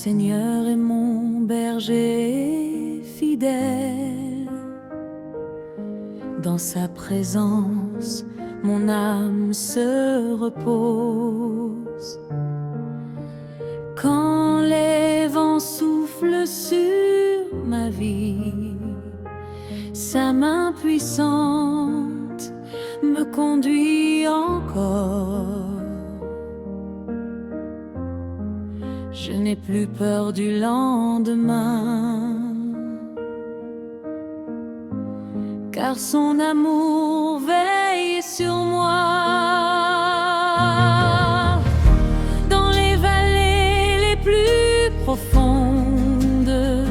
Seigneur est mon berger fidèle. Dans sa présence, mon âme se repose. Quand les vents soufflent sur ma vie, sa main puissante me conduit encore. Je n'ai plus peur du lendemain, car son amour veille sur moi. Dans les vallées les plus profondes,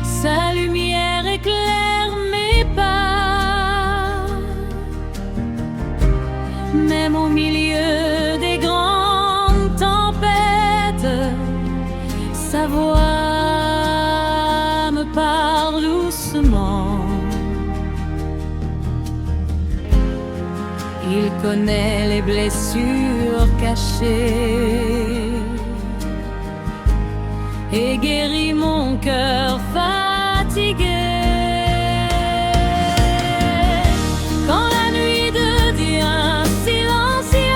sa lumière éclaire mes pas. Même au milieu des grandes tempêtes, sa voix me parle doucement. Il connaît les blessures cachées et guérit mon cœur fatigué. Quand la nuit devient silencieuse,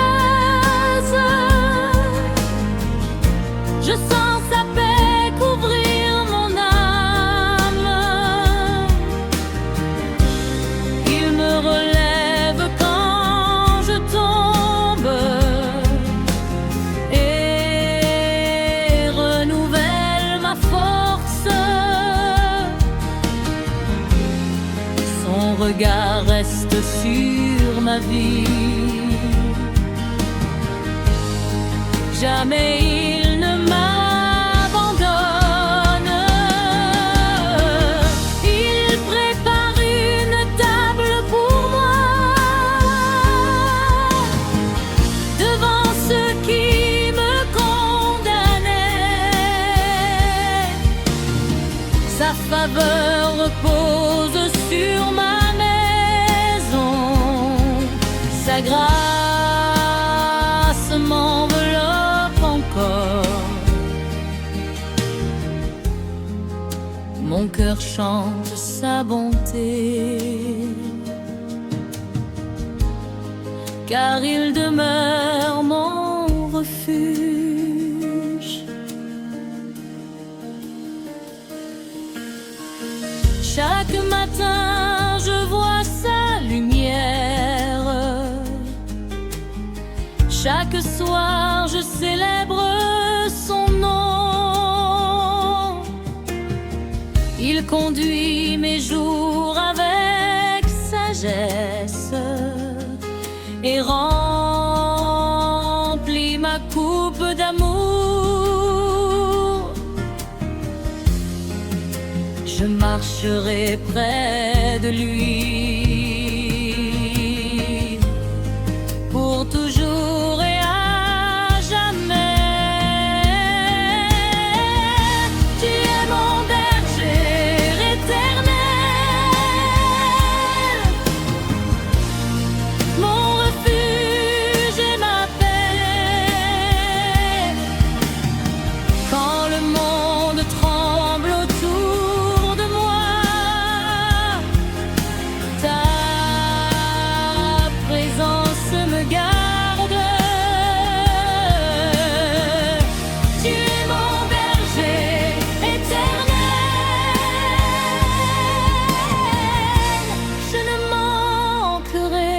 je sens sa paix couvrir mon âme. Il me relève quand je tombe et renouvelle ma force. Son regard reste sur ma vie. Jamais il ne m'abandonne. Il prépare une table pour moi devant ceux qui me condamnaient. Sa faveur repose sur ma maison. Sa grâce m'enveloppe encore. Mon cœur chante sa bonté, car il demeure mon refuge. Chaque matin je vois sa lumière. Chaque soir je célèbre son nom. Il conduit mes jours avec sagesse et remplit ma coupe d'amour. Je marcherai près de lui pour toujours et à jamais. Tu es mon berger éternel, mon refuge et ma paix. Quand le monde tremble autour de moi, ta présence me garde. Tu es mon berger éternel, je ne manquerai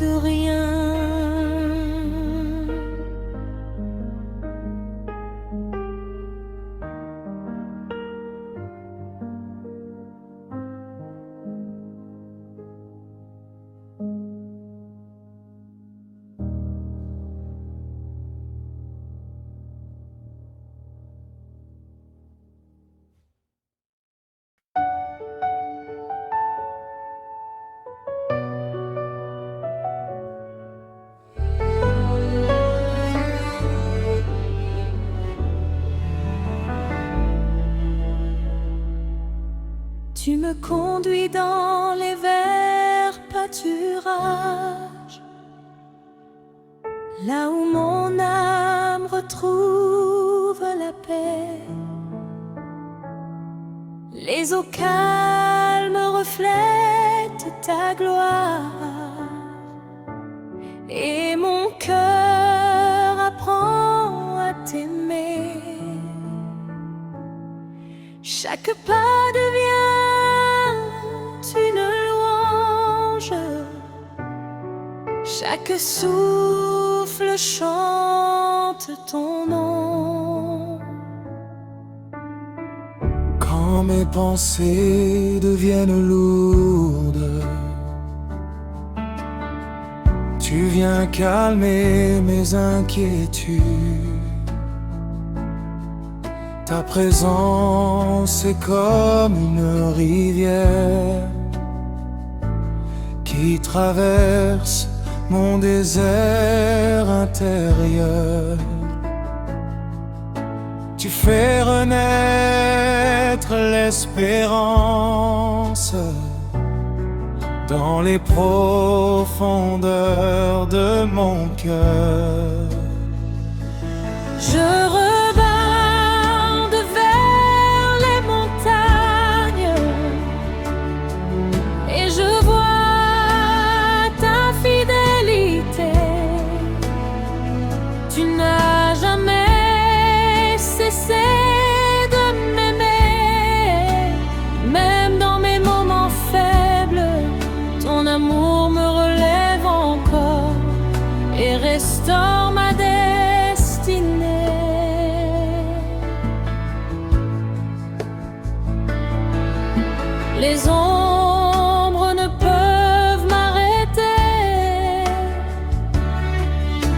de rien. Tu me conduis dans les verts pâturages, là où mon âme retrouve la paix. Les eaux calmes reflètent ta gloire, et mon cœur apprend à t'aimer. Chaque pas devient une louange, chaque souffle chante ton nom. Quand mes pensées deviennent lourdes, tu viens calmer mes inquiétudes. Ta présence est comme une rivière qui traverse mon désert intérieur. Tu fais renaître l'espérance dans les profondeurs de mon cœur. Je rebande vers les montagnes et je vois ta fidélité. Tu n'as jamais cessé de m'aimer, même dans mes moments faibles. Ton amour me relève encore et restaure ma destinée. Les ombres ne peuvent m'arrêter,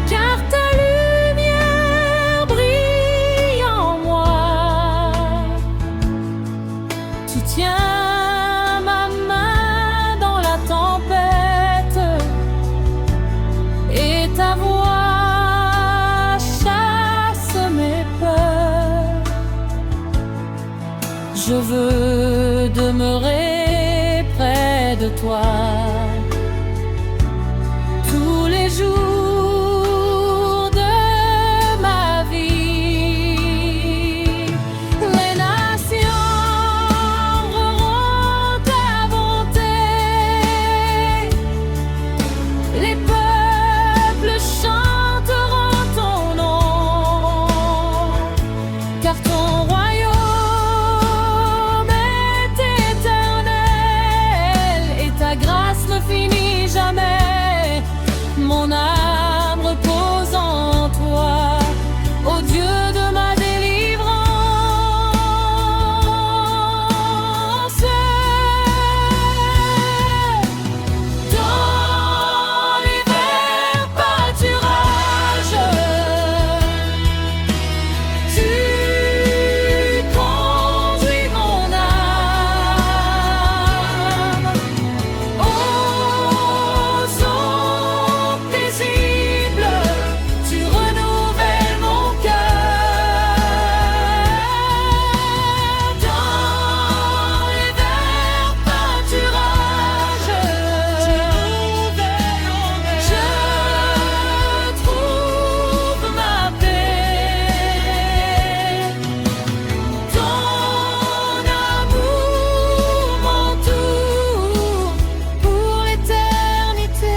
car ta lumière brille en moi. Tu tiens ma main dans la tempête et ta voix chasse mes peurs. Je veux demeurer près de toi tous les jours de ma vie. Les nations auront ta bonté, les peuples chanteront ton nom, car ton royaume est éternel et ta grâce ne finit jamais. Mon âme repose en toi, ô Dieu de ma délivrance. Dans les verts pâturages, tu conduis mon âme aux eaux paisibles. Tu renouvelles mon cœur. Dans les verts pâturages, je trouve ma paix. Ton amour m'entoure pour l'éternité.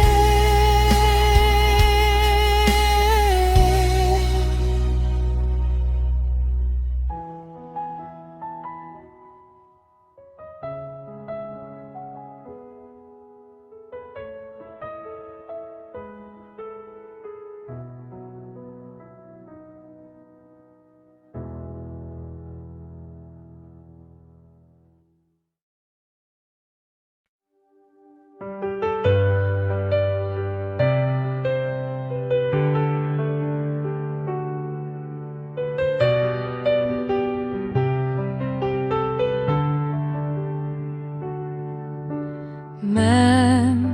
Même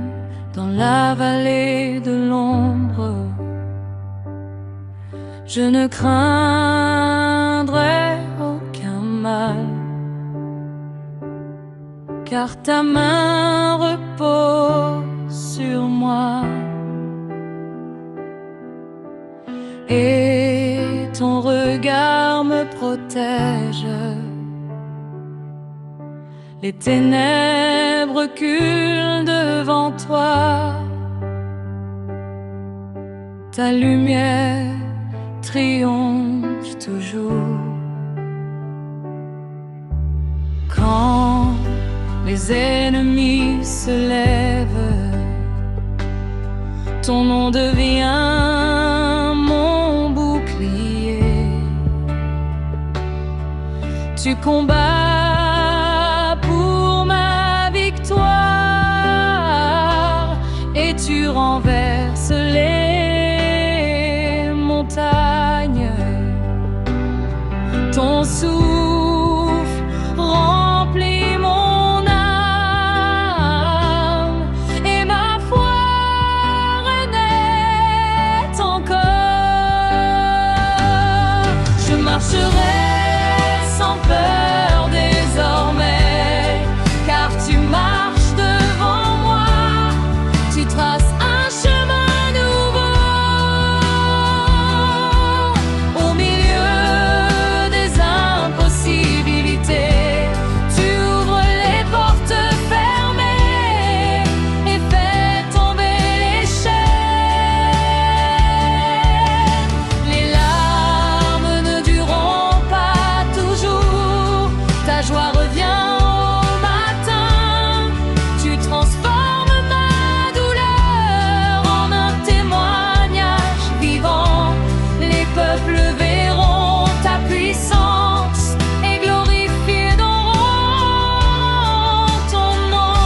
dans la vallée de l'ombre, je ne craindrai aucun mal, car ta main repose sur moi et regard me protège. Les ténèbres reculent devant toi. Ta lumière triomphe toujours. Quand les ennemis se lèvent, ton nom devient mon bouclier. Tu combats pour ma victoire et tu renverses les montagnes. Ton souffle remplit mon âme et ma foi renaît encore. Je marcherai sans peur désormais, car tu marches devant moi, tu traces un chemin nouveau. Au milieu des impossibilités, tu ouvres les portes fermées et fais tomber les chaînes. Les larmes ne dureront pas toujours, ta joie revient au matin. Tu transformes ma douleur en un témoignage vivant. Les peuples verront ta puissance et glorifieront ton nom.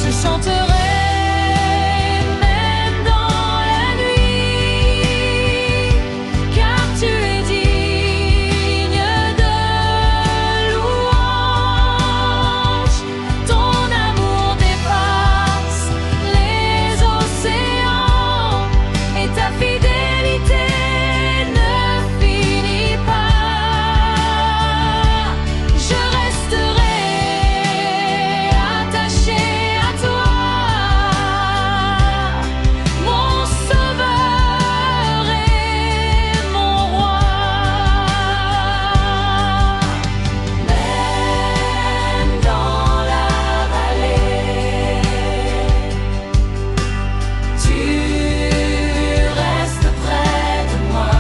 Je chanterai même dans la nuit, car tu es digne de louange. Ton amour dépasse les océans et ta fidélité ne finit pas. Je resterai attaché à toi, mon sauveur et mon roi. Même dans la vallée, tu restes près de moi.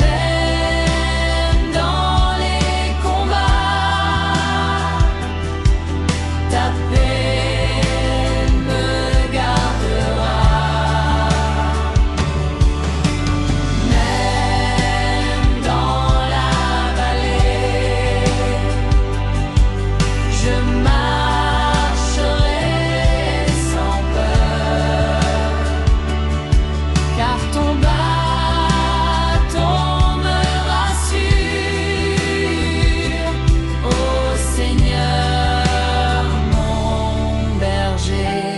Même dans les combats, ta paix me gardera. Même dans la vallée, je marcherai sans peur, car ton bâton me rassure. Ô Seigneur, mon berger.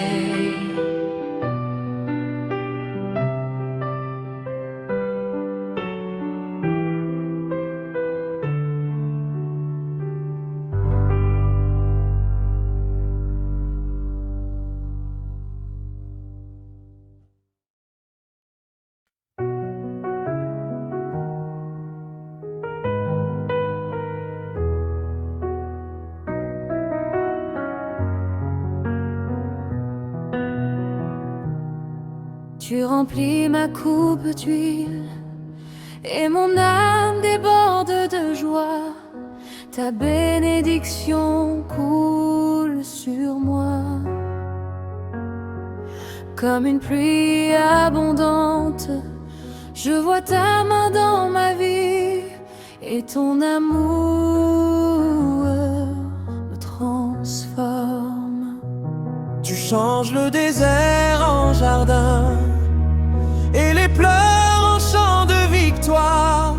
Tu remplis ma coupe d'huile et mon âme déborde de joie. Ta bénédiction coule sur moi comme une pluie abondante. Je vois ta main dans ma vie et ton amour me transforme. Tu changes le désert en jardin et les pleurs en chant de victoire.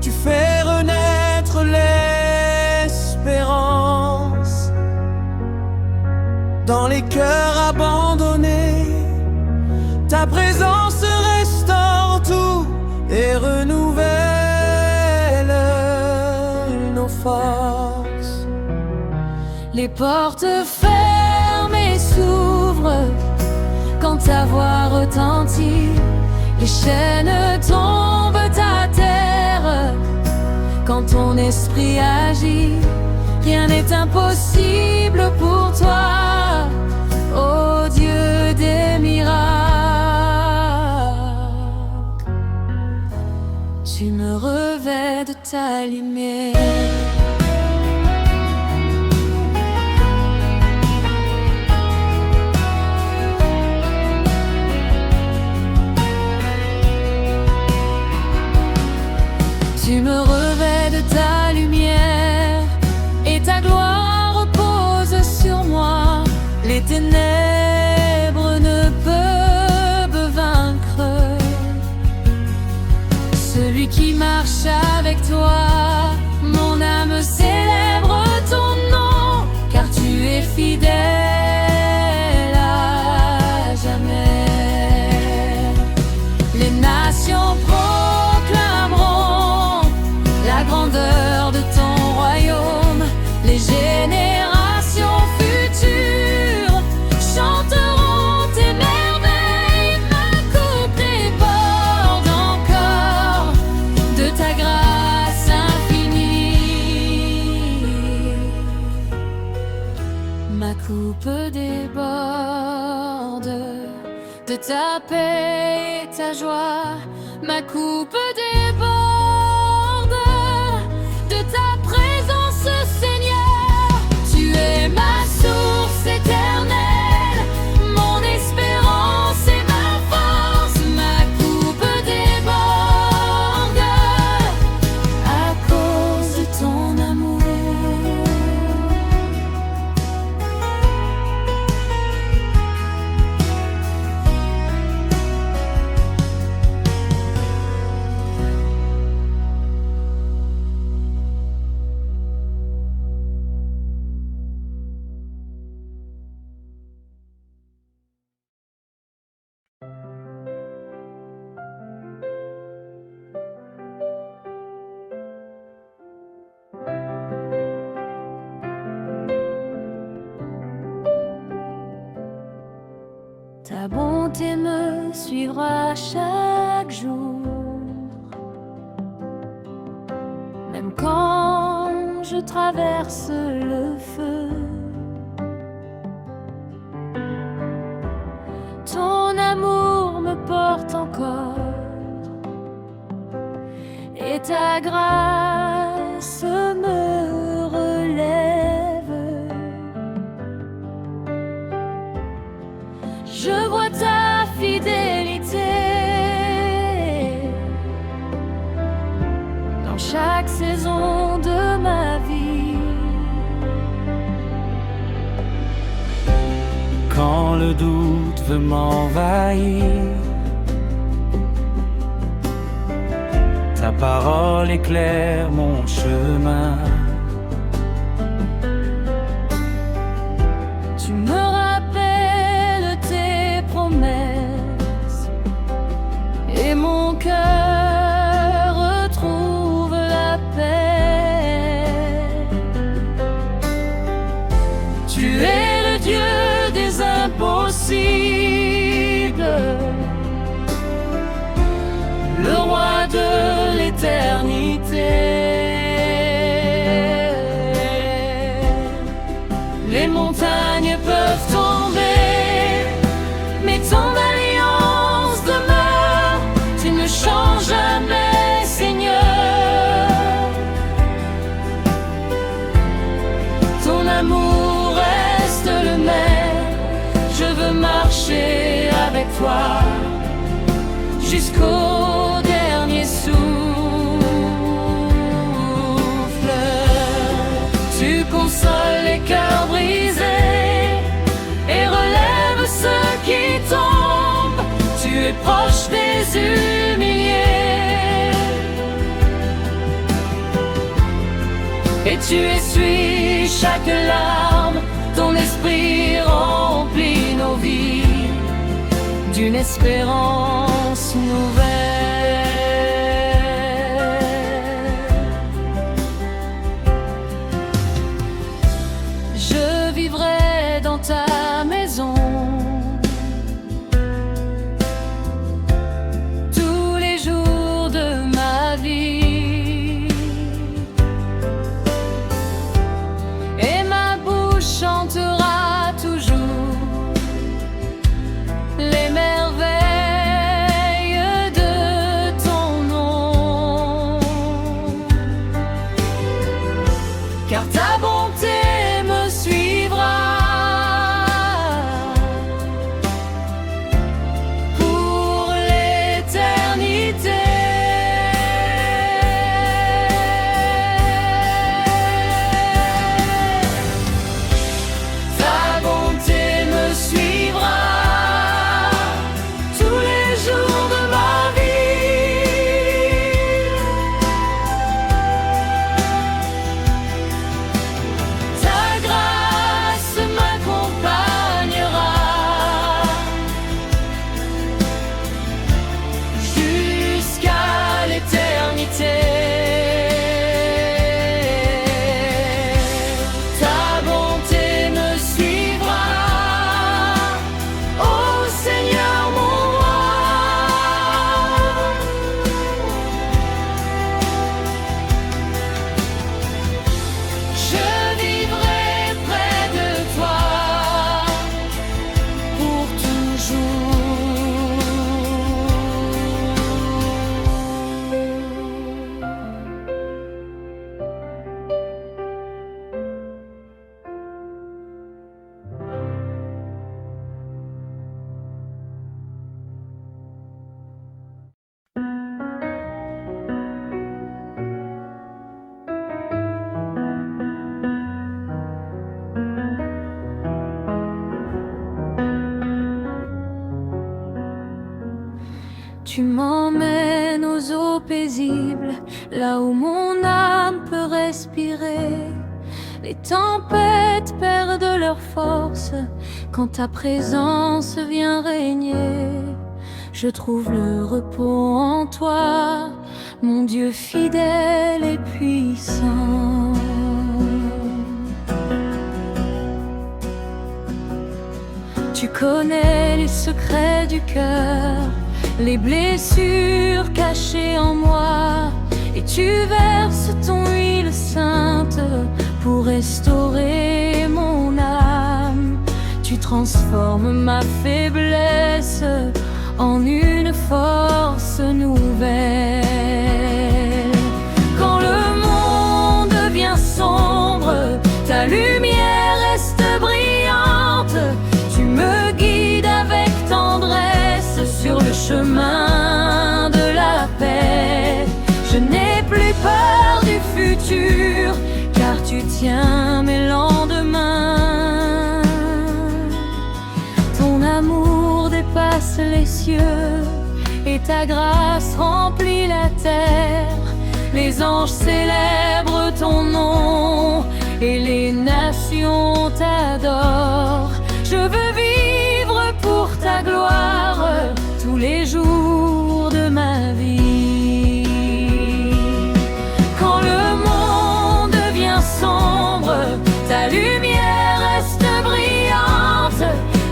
Tu fais renaître l'espérance dans les cœurs abandonnés. Ta présence restaure tout et renouvelle nos forces. Les portes fermées s'ouvrent, quand ta voix retentit, les chaînes tombent à terre. Quand ton esprit agit, rien n'est impossible pour toi, ô Dieu des miracles. Tu me revêts de ta lumière. Tu me revêts de ta lumière et ta gloire repose sur moi. Les ténèbres ne peuvent vaincre celui qui marche avec toi. Mon âme célèbre ton nom, car tu es fidèle à jamais. Les nations la grandeur de ton royaume, les générations futures chanteront tes merveilles. Ma coupe déborde encore de ta grâce infinie. Ma coupe déborde de ta paix et ta joie. Ma coupe déborde ta présence, Seigneur. Tu es ma source éternelle, mon espérance et ma force. Ma coupe déborde à cause de ton amour. Ta bonté me suivra chaque jour, même quand je traverse le feu. Ton amour me porte encore et ta grâce me relève. Je vois ta fidélité dans chaque saison de ma vie. Quand le doute veut m'envahir, ta parole éclaire mon chemin. Tu me rappelles tes promesses et mon cœur retrouve la paix. Tu es le Dieu des impossibles, le roi de l'éternité. Les montagnes peuvent tomber, mais ton alliance demeure. Tu ne changes jamais, Seigneur. Ton amour reste le même. Je veux marcher avec toi jusqu'au dernier souffle. Tu consoles les cœurs brisés et relèves ceux qui tombent. Tu es proche des humiliés et tu essuies chaque larme. Ton esprit remplit nos vies d'une espérance nouvelle. Je vivrai dans ta maison Tu m'emmènes aux eaux paisibles, là où mon âme peut respirer. Les tempêtes perdent leur force quand ta présence vient régner. Je trouve le repos en toi, mon Dieu fidèle et puissant. Tu connais les secrets du cœur, les blessures cachées en moi, et tu verses ton huile sainte pour restaurer mon âme. Tu transformes ma faiblesse en une force nouvelle. Quand le monde devient sombre, ta lumière reste brillante. Tu me guides avec tendresse sur le chemin de la paix. Je n'ai plus peur du futur, car tu tiens mes lendemains. Ton amour dépasse les cieux, et ta grâce remplit la terre. Les anges célèbrent ton nom, et les nations t'adorent. Je veux vivre pour ta gloire tous les jours de ma vie. Quand le monde devient sombre, ta lumière reste brillante.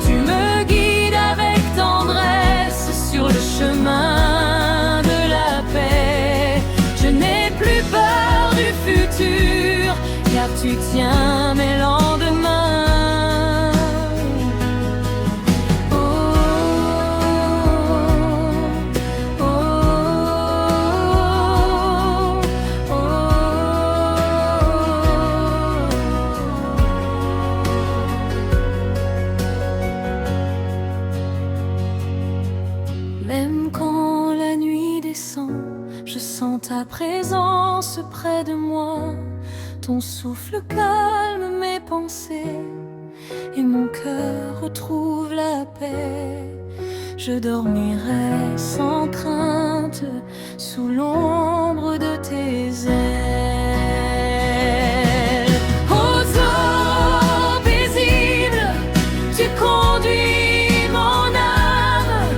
Tu me guides avec tendresse sur le chemin de la paix. Je n'ai plus peur du futur, car tu tiens mes lendemains. Même quand la nuit descend, je sens ta présence près de moi. Ton souffle calme mes pensées, et mon cœur retrouve la paix. Je dormirai sans crainte sous l'ombre de tes ailes. Aux eaux paisibles, tu conduis mon âme.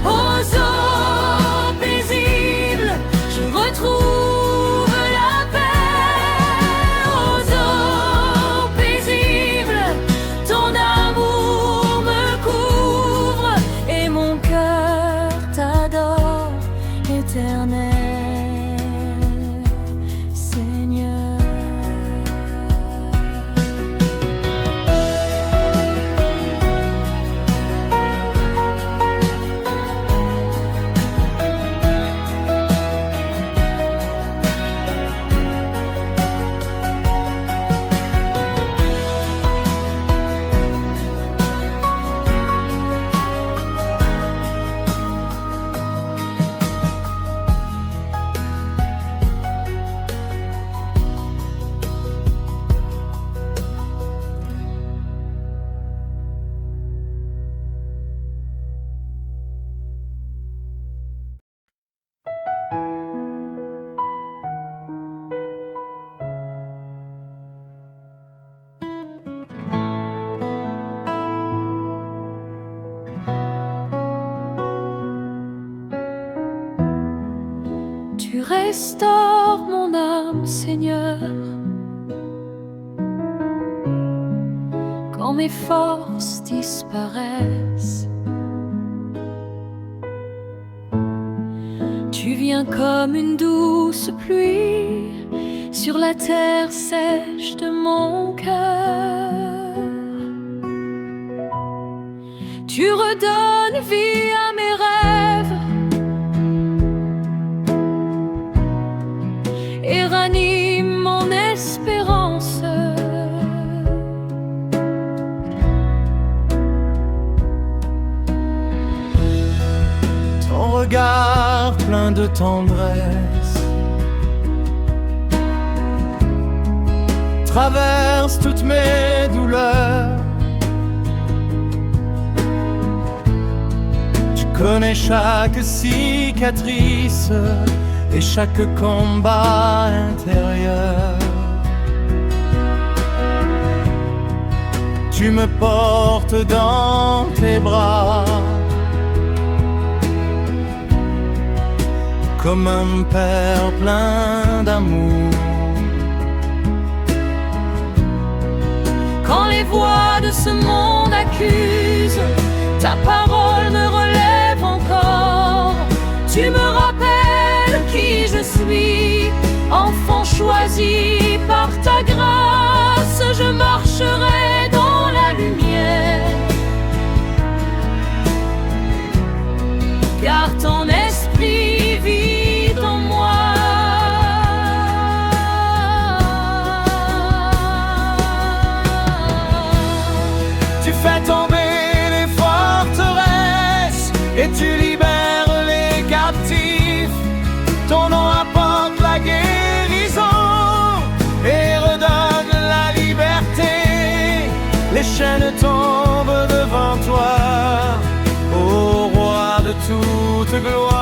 Aux eaux paisibles, je retrouve la paix. Aux eaux paisibles, ton amour me couvre, et mon cœur t'adore, éternel Seigneur. Tu restaures mon âme, Seigneur, quand mes forces disparaissent. Tu viens comme une douce pluie sur la terre sèche de mon cœur. Tu redonnes vie à mes rêves et ranime mon espérance. Ton regard plein de tendresse traverse toutes mes douleurs. Tu connais chaque cicatrice et chaque combat intérieur. Tu me portes dans tes bras comme un père plein d'amour. Quand les voix de ce monde accusent, ta parole me relève encore. Tu me rappelles qui je suis, enfant choisi par ta grâce. Je marcherai dans la lumière, car ton esprit vit en moi. Tu fais tomber les forteresses et tu libères les captifs. Ton nom apporte la guérison et redonne la liberté. Les chaînes tombent devant toi, ô roi de toute gloire.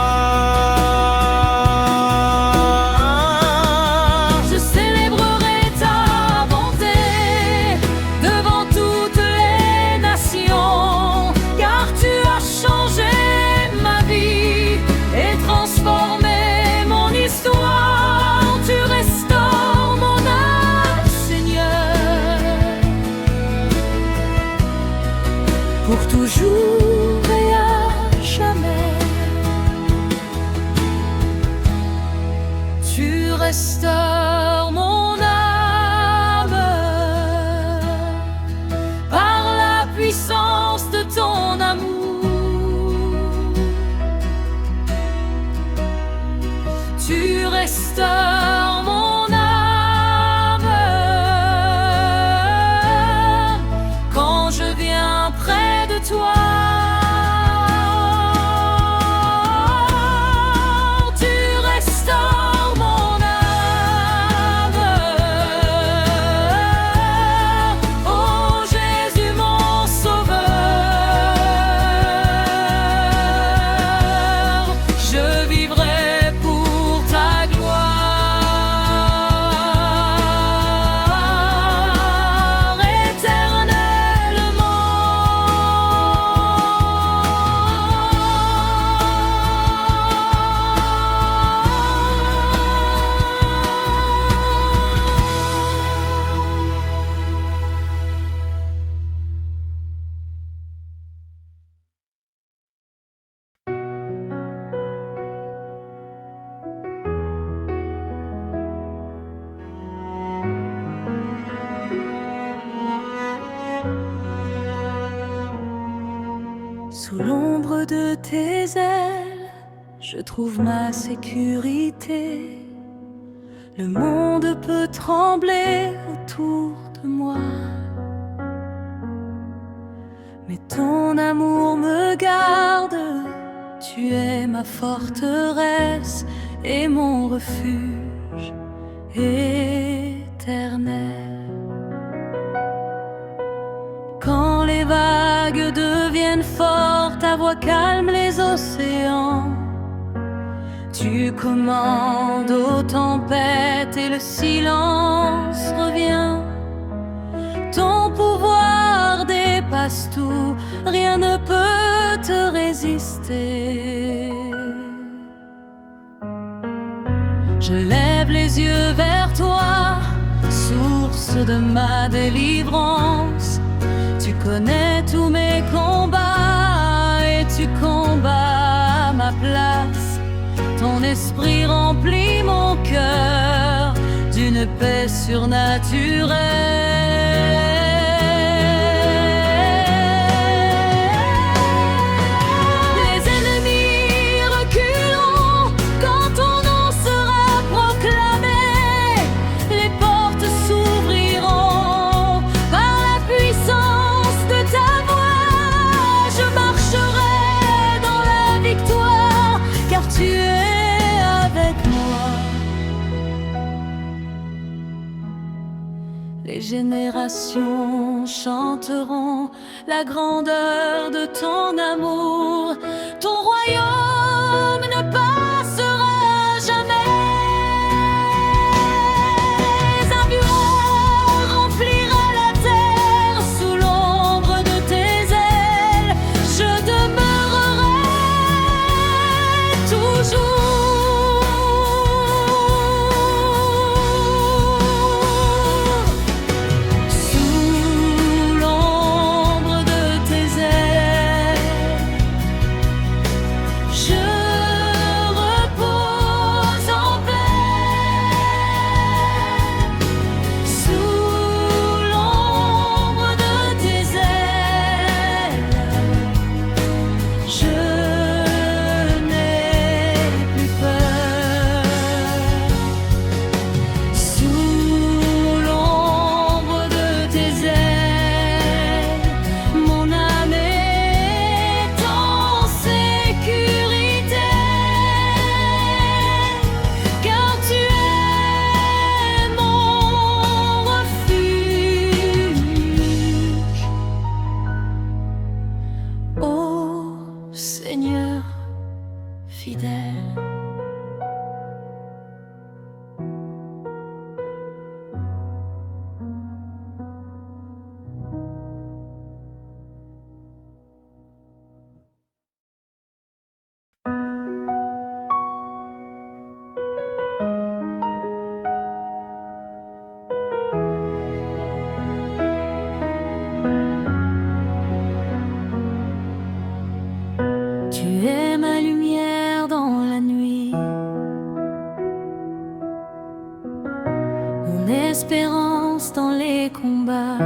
Je célébrerai ta bonté devant toutes les nations, car tu as changé ma vie et transformé mon histoire. Tu restaures mon âme, Seigneur, pour toujours et à jamais. Tu restaures mon âme par la puissance de ton amour. Tu restaures mon âme quand je viens près de toi. Sous l'ombre de tes ailes, je trouve ma sécurité. Le monde peut trembler autour de moi, mais ton amour me garde. Tu es ma forteresse et mon refuge éternel. Quand les vagues deviennent fortes, ta voix calme les océans. Tu commandes aux tempêtes et le silence revient. Ton pouvoir dépasse tout, rien ne peut te résister. Je lève les yeux vers toi, source de ma délivrance. Tu connais tous mes combats et tu combats à ma place. Ton esprit remplit mon cœur d'une paix surnaturelle. Les ennemis reculeront quand ton nom sera proclamé. Les portes s'ouvriront par la puissance de ta voix. Je marcherai dans la victoire, car tu es avec moi. Les générations chanteront la grandeur de ton amour. Ton royaume ne passera jamais. Un bureau remplira la terre sous l'ombre de tes ailes. Je demeurerai toujours. Seigneur fidèle. Tu es ma lumière dans la nuit, mon espérance dans les combats.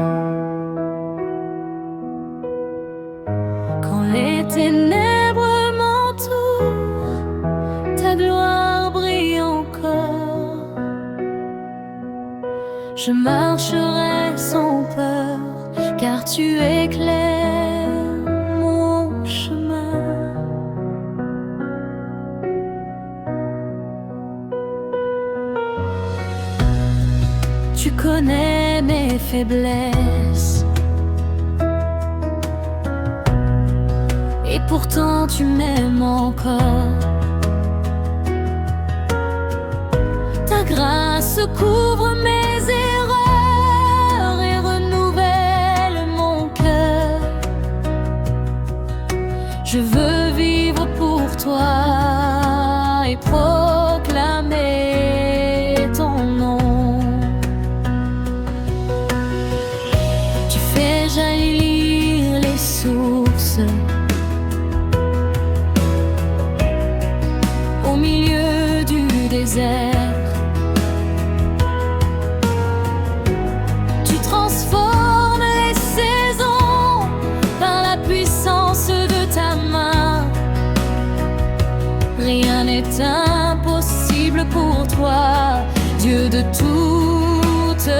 Quand les ténèbres m'entourent, ta gloire brille encore. Je marcherai sans peur, car tu éclaires mon chemin. Tu connais mes faiblesses, et pourtant tu m'aimes encore. Ta grâce couvre mes erreurs et renouvelle mon cœur. Je veux vivre pour toi et proclamer ton nom. Tu fais jaillir les sources au milieu du désert. Tu transformes les saisons par la puissance de ta main. Rien n'est impossible pour toi, Dieu de toute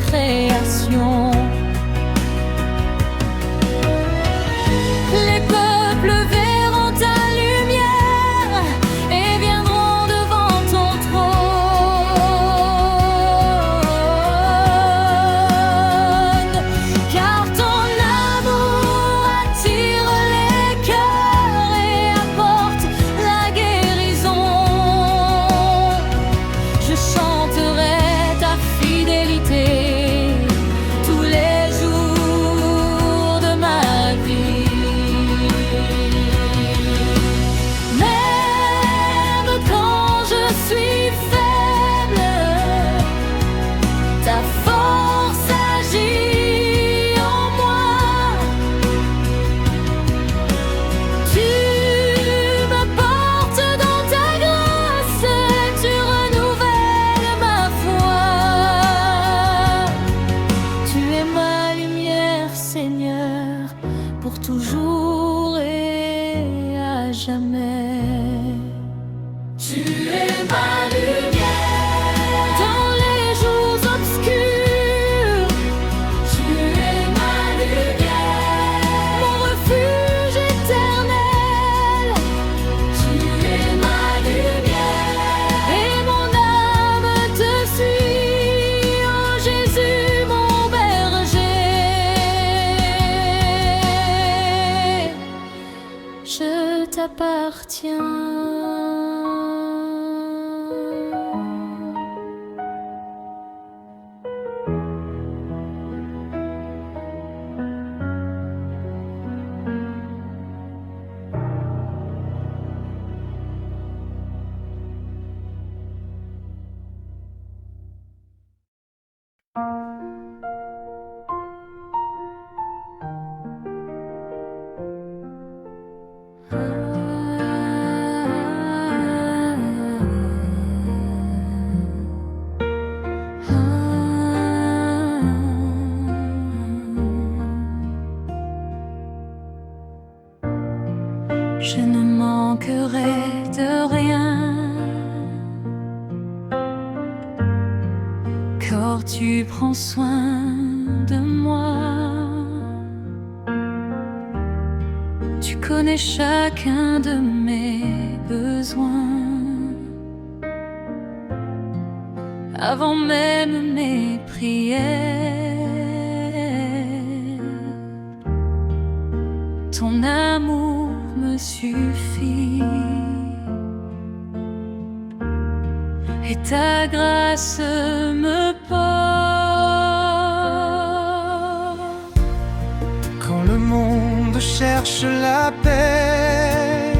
création. Les peuples verront ta lumière et viendront devant ton trône. Car ton amour attire les cœurs et apporte la guérison. Je chanterai ta fidélité tous Toujours tu prends soin de moi. Tu connais chacun de mes besoins. Avant même mes prières, ton amour me suffit. Et ta grâce me porte. Quand le monde cherche la paix,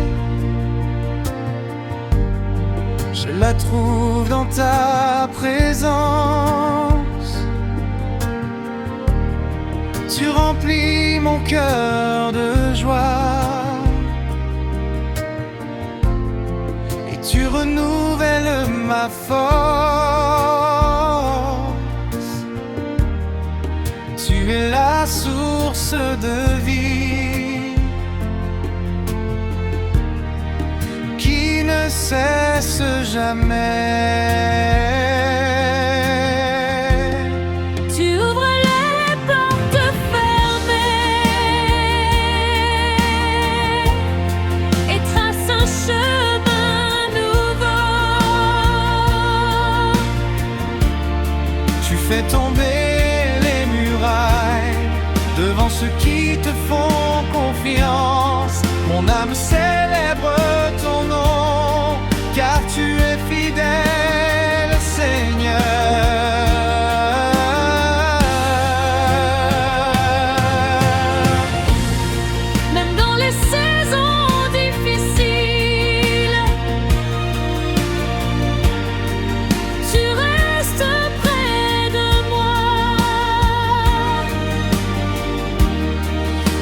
je la trouve dans ta présence. Tu remplis mon cœur de joie et tu renouvelles ma force. Tu es la source de vie qui ne cesse jamais. Tu ouvres les portes fermées et traces un chemin nouveau. Tu fais tomber les murailles devant ceux qui te font confiance. Mon âme célèbre ton nom, car tu es fidèle, Seigneur. Même dans les saisons difficiles, tu restes près de moi.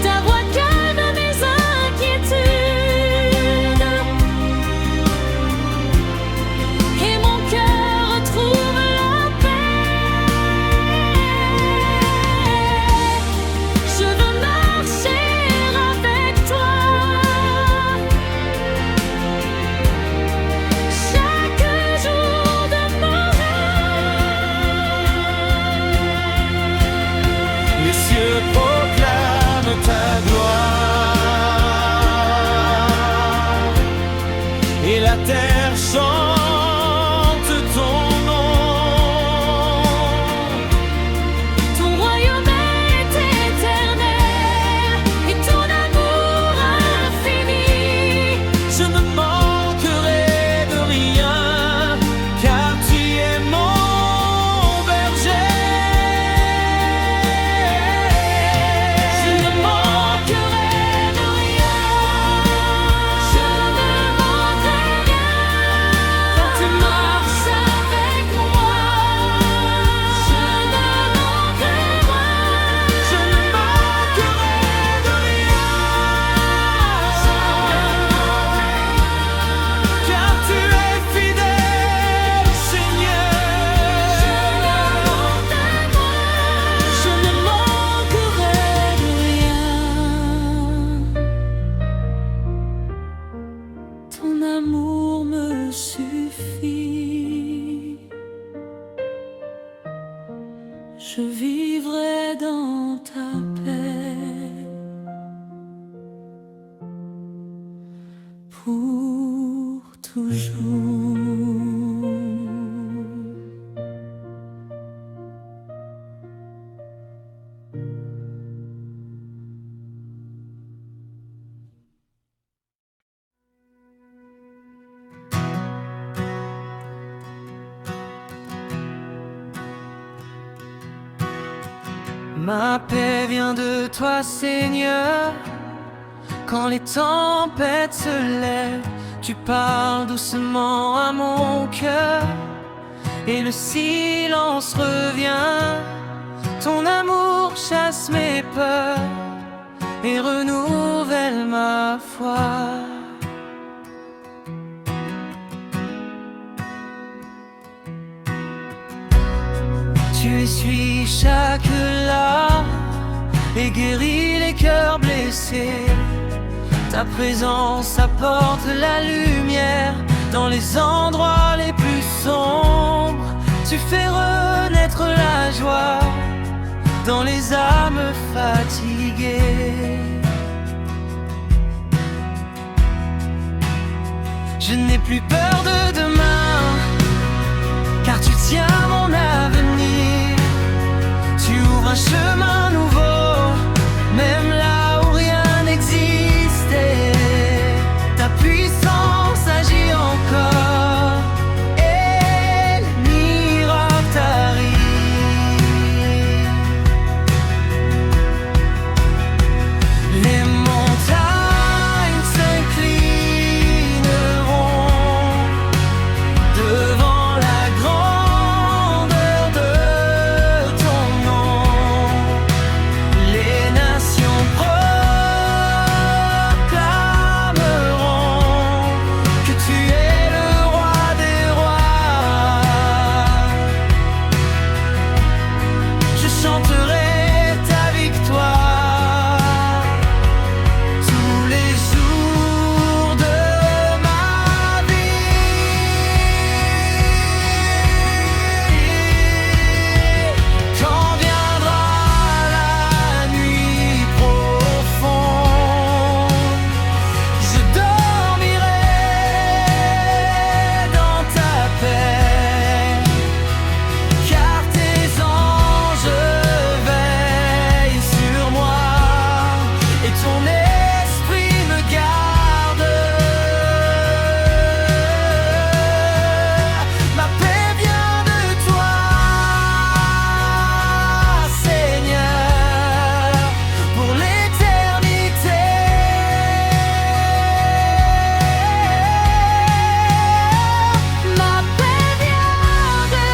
Ta voix calme mes inquiétudes et mon cœur retrouve la paix. Je veux marcher avec toi chaque jour de ma vie. Les cieux proclament ta gloire et la terre chante ton nom. Ton royaume est éternel et ton amour infini. Je ne manquerai de rien, car tu es mon berger. Je ne manquerai de rien. Je ne manquerai rien. Quand tu marches avec moi, je ne manquerai rien. Je ne manquerai de rien, car tu es fidèle, Seigneur. Je ne manquerai de rien. Ton amour me suffit. Je vivrai dans ta paix pour toujours. Ma paix vient de toi, Seigneur. Quand les tempêtes se lèvent, tu parles doucement à mon cœur et le silence revient. Ton amour chasse mes peurs et renouvelle ma foi. Tu essuies chaque larme et guéris les cœurs blessés. Ta présence apporte la lumière dans les endroits les plus sombres. Tu fais renaître mettre la joie dans les âmes fatiguées. Je n'ai plus peur de demain, car tu tiens mon avenir. Tu ouvres un chemin nouveau, même là où rien n'existait. Ta puissance agit encore, et les miracles t'arrivent. Les montagnes s'inclineront devant la grandeur de ton nom. Les nations proclameront que tu es le roi des rois. Je chanterai ta victoire tous les jours de ma vie. Quand viendra la nuit profonde, je dormirai dans ta paix, car tes anges veillent sur moi et ton esprit me garde. Ma paix vient de toi, Seigneur, pour l'éternité. Ma paix vient de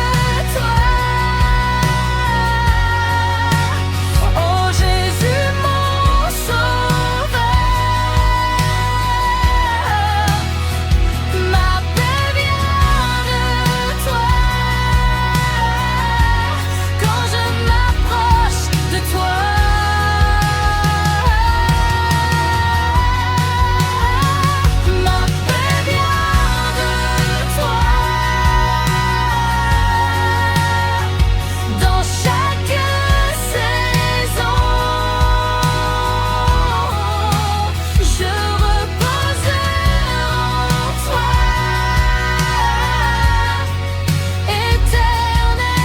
toi. Oh Jésus mon sauveur, ma paix vient de toi. Quand je m'approche de toi, ma paix vient de toi. Dans chaque saison, je repose en toi, éternel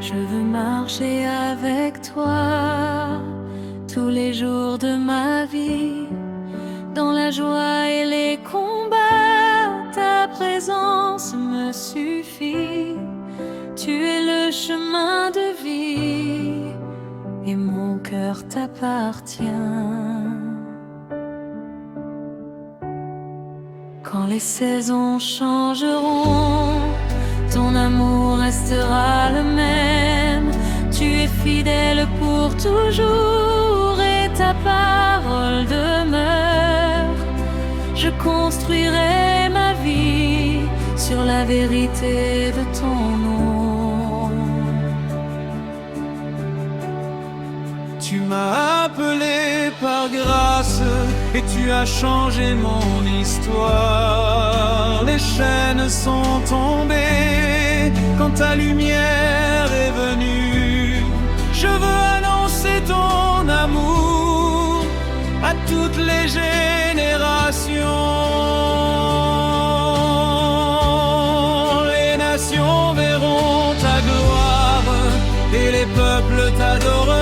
Je veux marcher avec toi tous les jours de ma vie, dans la joie et les combats. Ta présence me suffit. Tu es le chemin de vie et mon cœur t'appartient. Quand les saisons changeront, ton amour restera le même. Tu es fidèle pour toujours et ta parole demeure. Je construirai ma vie sur la vérité de ton nom. Tu m'as appelé par grâce et tu as changé mon histoire. Les chaînes sont tombées quand ta lumière est venue. Je veux annoncer ton amour à toutes les générations. Les nations et les peuples t'adoreront.